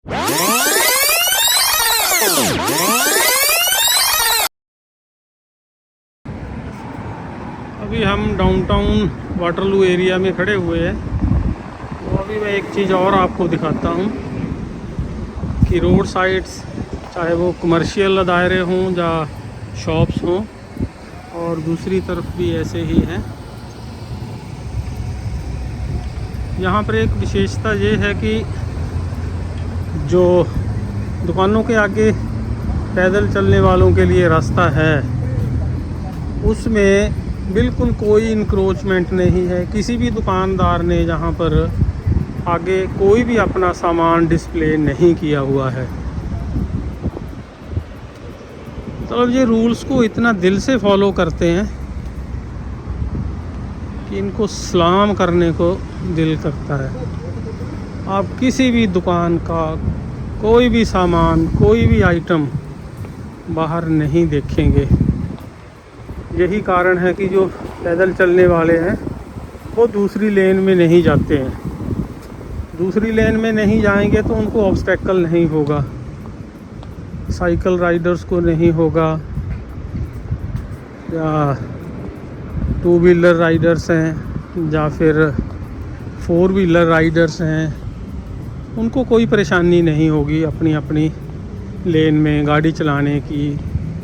अभी हम downtown Waterloo area में खड़े हुए हैं। तो अभी मैं एक चीज़ और आपको दिखाता हूँ कि रोड साइड्स, चाहे वो कमर्शियल दायरे हों या शॉप्स हों, और दूसरी तरफ भी ऐसे ही हैं। यहाँ पर एक विशेषता ये है कि जो दुकानों के आगे पैदल चलने वालों के लिए रास्ता है, उसमें बिल्कुल कोई इंक्रोचमेंट नहीं है। किसी भी दुकानदार ने यहाँ पर आगे कोई भी अपना सामान डिस्प्ले नहीं किया हुआ है। तो अब ये रूल्स को इतना दिल से फॉलो करते हैं कि इनको सलाम करने को दिल करता है। आप किसी भी दुकान का कोई भी सामान, कोई भी आइटम बाहर नहीं देखेंगे। यही कारण है कि जो पैदल चलने वाले हैं वो दूसरी लेन में नहीं जाते हैं। दूसरी लेन में नहीं जाएंगे तो उनको ऑब्स्टेकल नहीं होगा, साइकिल राइडर्स को नहीं होगा, या टू व्हीलर राइडर्स हैं या फिर फोर व्हीलर राइडर्स हैं, उनको कोई परेशानी नहीं होगी अपनी अपनी लेन में गाड़ी चलाने की,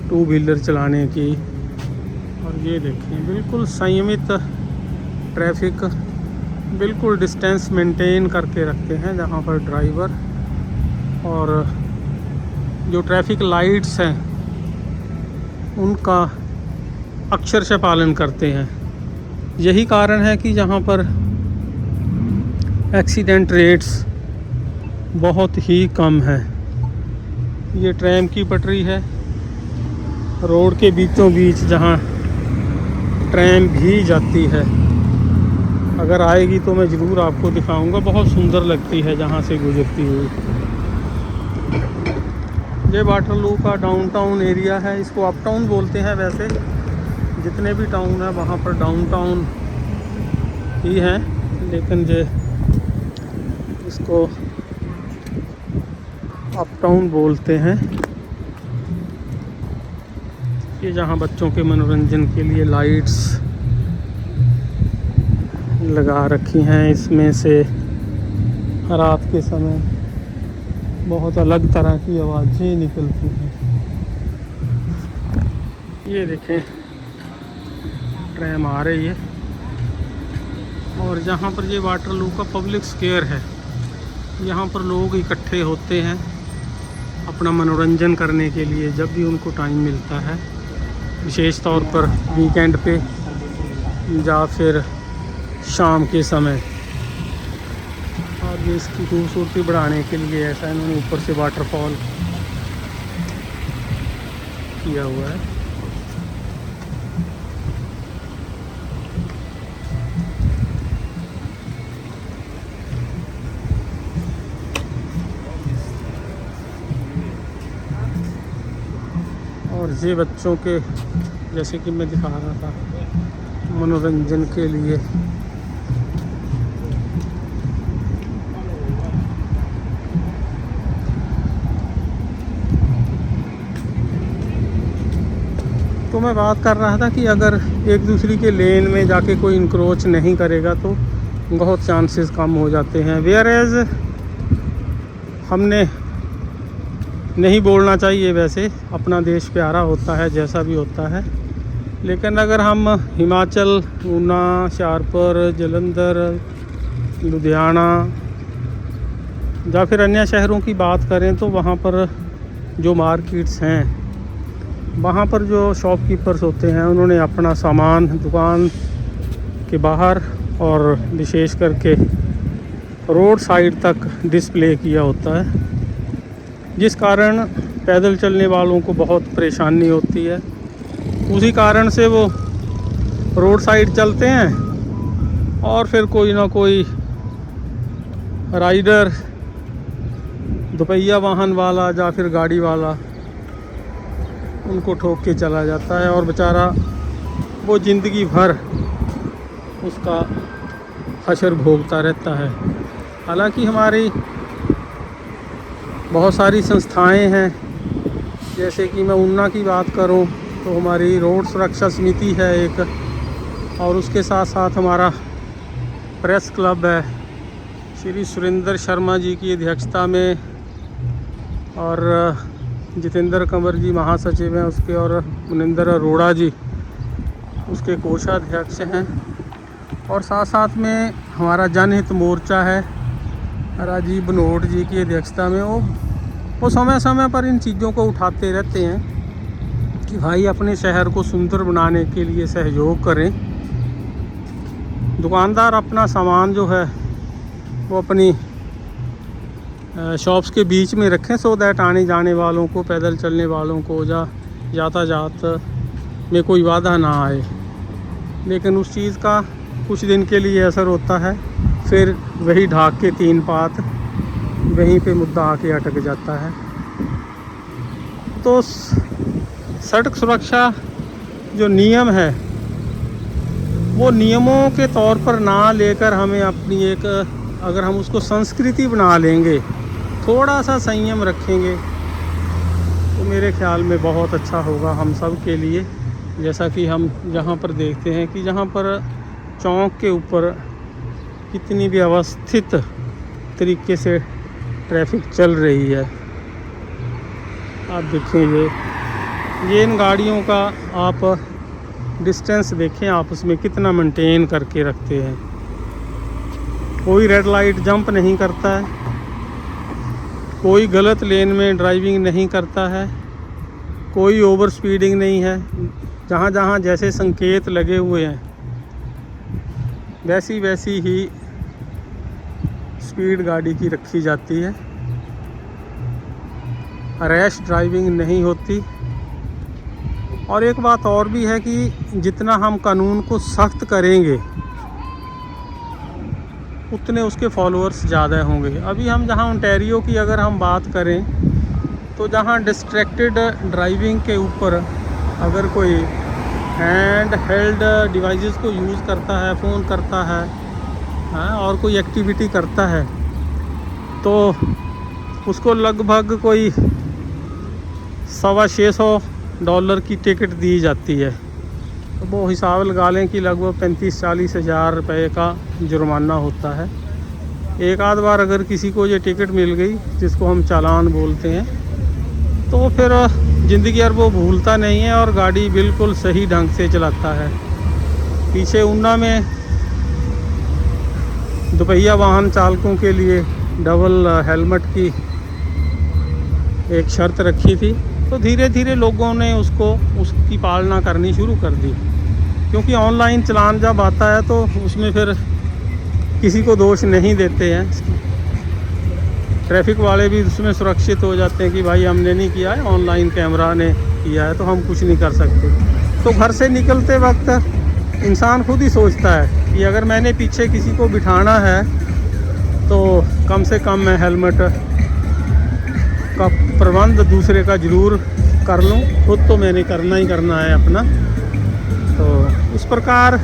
टू व्हीलर चलाने की। और ये देखें, बिल्कुल संयमित ट्रैफिक, बिल्कुल डिस्टेंस मेंटेन करके रखते हैं जहाँ पर ड्राइवर, और जो ट्रैफिक लाइट्स हैं उनका अक्षरशः पालन करते हैं। यही कारण है कि यहाँ पर एक्सीडेंट रेट्स बहुत ही कम है। ये ट्रैम की पटरी है, रोड के बीचों बीच जहाँ ट्रैम भी जाती है। अगर आएगी तो मैं ज़रूर आपको दिखाऊंगा, बहुत सुंदर लगती है जहाँ से गुजरती हुई। ये वाटरलू का डाउनटाउन एरिया है, इसको अपटाउन बोलते हैं। वैसे जितने भी टाउन है वहाँ पर डाउनटाउन ही है, लेकिन ये इसको अपटाउन बोलते हैं। ये जहाँ बच्चों के मनोरंजन के लिए लाइट्स लगा रखी हैं, इसमें से रात के समय बहुत अलग तरह की आवाज़ें निकलती हैं। ये देखें, ट्रैम आ रही है। और जहाँ पर ये वाटरलू का पब्लिक स्क्वायर है, यहाँ पर लोग इकट्ठे होते हैं अपना मनोरंजन करने के लिए जब भी उनको टाइम मिलता है, विशेष तौर पर वीकेंड पे या फिर शाम के समय। और ये इसकी खूबसूरती बढ़ाने के लिए ऐसा इन्होंने ऊपर से वाटरफॉल किया हुआ है। और ये बच्चों के, जैसे कि मैं दिखा रहा था, मनोरंजन के लिए तो मैं बात कर रहा था कि अगर एक दूसरी के लेन में जाके कोई इंक्रोच नहीं करेगा तो बहुत चांसेस कम हो जाते हैं। वेयर एज हमने नहीं बोलना चाहिए, वैसे अपना देश प्यारा होता है जैसा भी होता है, लेकिन अगर हम हिमाचल, ऊना, हुशियारपुर, जलंधर, लुधियाना या फिर अन्य शहरों की बात करें तो वहाँ पर जो मार्केट्स हैं, वहाँ पर जो शॉपकीपर्स होते हैं उन्होंने अपना सामान दुकान के बाहर और विशेष करके रोड साइड तक डिस्प्ले किया होता है, जिस कारण पैदल चलने वालों को बहुत परेशानी होती है। उसी कारण से वो रोड साइड चलते हैं और फिर कोई ना कोई राइडर, दोपहिया वाहन वाला या फिर गाड़ी वाला उनको ठोक के चला जाता है, और बेचारा वो ज़िंदगी भर उसका हशर भोगता रहता है। हालांकि हमारी बहुत सारी संस्थाएं हैं, जैसे कि मैं ऊना की बात करूं तो हमारी रोड सुरक्षा समिति है एक, और उसके साथ साथ हमारा प्रेस क्लब है श्री सुरेंद्र शर्मा जी की अध्यक्षता में, और जितेंद्र कंवर जी महासचिव हैं उसके, और मुनिंदर अरोड़ा जी उसके कोषाध्यक्ष हैं। और साथ साथ में हमारा जनहित मोर्चा है राजीव बनोट जी की अध्यक्षता में। वो समय समय पर इन चीज़ों को उठाते रहते हैं कि भाई अपने शहर को सुंदर बनाने के लिए सहयोग करें। दुकानदार अपना सामान जो है वो अपनी शॉप्स के बीच में रखें, सो दैट आने जाने वालों को, पैदल चलने वालों को यातायात में कोई बाधा ना आए। लेकिन उस चीज़ का कुछ दिन के लिए असर होता है, फिर वही ढाक के तीन पात वहीं पे मुद्दा आके अटक जाता है। तो सड़क सुरक्षा जो नियम है वो नियमों के तौर पर ना लेकर हमें अपनी एक, अगर हम उसको संस्कृति बना लेंगे, थोड़ा सा संयम रखेंगे, तो मेरे ख्याल में बहुत अच्छा होगा हम सब के लिए। जैसा कि हम जहाँ पर देखते हैं कि जहाँ पर चौक के ऊपर कितनी व्यवस्थित तरीके से ट्रैफिक चल रही है। आप देखें ये इन गाड़ियों का आप डिस्टेंस देखें, आपस में कितना मेंटेन करके रखते हैं। कोई रेड लाइट जंप नहीं करता है, कोई गलत लेन में ड्राइविंग नहीं करता है, कोई ओवर स्पीडिंग नहीं है। जहाँ जहाँ जैसे संकेत लगे हुए हैं वैसी वैसी ही स्पीड गाड़ी की रखी जाती है। रैश ड्राइविंग नहीं होती। और एक बात और भी है कि जितना हम कानून को सख्त करेंगे उतने उसके फॉलोअर्स ज़्यादा होंगे। अभी हम जहाँ ओंटारियो की अगर हम बात करें तो जहाँ डिस्ट्रैक्टेड ड्राइविंग के ऊपर अगर कोई हैंड हेल्ड डिवाइसेस को यूज़ करता है, फ़ोन करता है, और कोई एक्टिविटी करता है, तो उसको लगभग कोई $650 की टिकट दी जाती है। तो वो हिसाब लगा लें कि लगभग 35-40 हज़ार रुपये का जुर्माना होता है। एक आध बार अगर किसी को ये टिकट मिल गई, जिसको हम चालान बोलते हैं, तो फिर ज़िंदगी भर वो भूलता नहीं है और गाड़ी बिल्कुल सही ढंग से चलाता है। पीछे ऊना में दोपहिया वाहन चालकों के लिए डबल हेलमेट की एक शर्त रखी थी, तो धीरे धीरे लोगों ने उसकी पालना करनी शुरू कर दी। क्योंकि ऑनलाइन चालान जब आता है तो उसमें फिर किसी को दोष नहीं देते हैं, ट्रैफिक वाले भी उसमें सुरक्षित हो जाते हैं कि भाई हमने नहीं किया है, ऑनलाइन कैमरा ने किया है तो हम कुछ नहीं कर सकते। तो घर से निकलते वक्त इंसान खुद ही सोचता है कि अगर मैंने पीछे किसी को बिठाना है तो कम से कम मैं हेलमेट का प्रबंध दूसरे का ज़रूर कर लूँ, खुद तो मैंने करना ही करना है अपना। तो इस प्रकार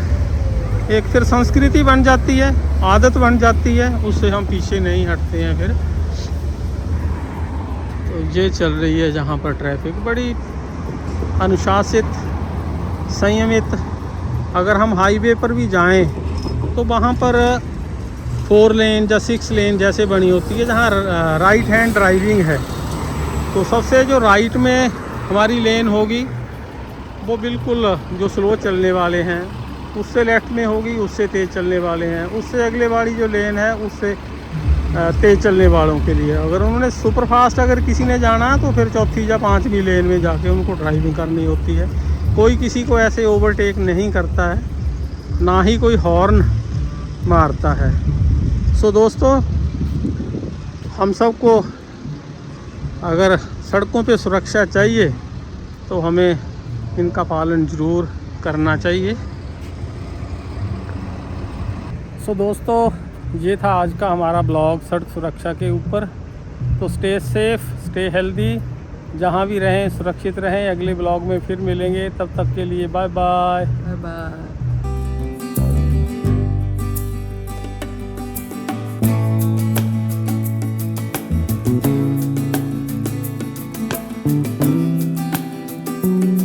एक फिर संस्कृति बन जाती है, आदत बन जाती है, उससे हम पीछे नहीं हटते हैं फिर। तो ये चल रही है जहाँ पर ट्रैफिक बड़ी अनुशासित, संयमित। अगर हम हाईवे पर भी जाएं तो वहाँ पर 4 लेन या 6 लेन जैसे बनी होती है, जहाँ राइट हैंड ड्राइविंग है, तो सबसे जो राइट में हमारी लेन होगी वो बिल्कुल जो स्लो चलने वाले हैं, उससे लेफ्ट में होगी उससे तेज़ चलने वाले हैं, उससे अगले वाली जो लेन है उससे तेज़ चलने वालों के लिए। अगर उन्होंने सुपर फास्ट अगर किसी ने जाना है तो फिर चौथी या 5वीं लेन में जाके उनको ड्राइविंग करनी होती है। कोई किसी को ऐसे ओवरटेक नहीं करता है, ना ही कोई हॉर्न मारता है। सो दोस्तों, हम सबको अगर सड़कों पे सुरक्षा चाहिए तो हमें इनका पालन ज़रूर करना चाहिए। सो दोस्तों, ये था आज का हमारा ब्लॉग सड़क सुरक्षा के ऊपर। तो स्टे सेफ, स्टे हेल्दी, जहाँ भी रहें सुरक्षित रहें। अगले ब्लॉग में फिर मिलेंगे, तब तक के लिए बाय बाय। Bye bye. है।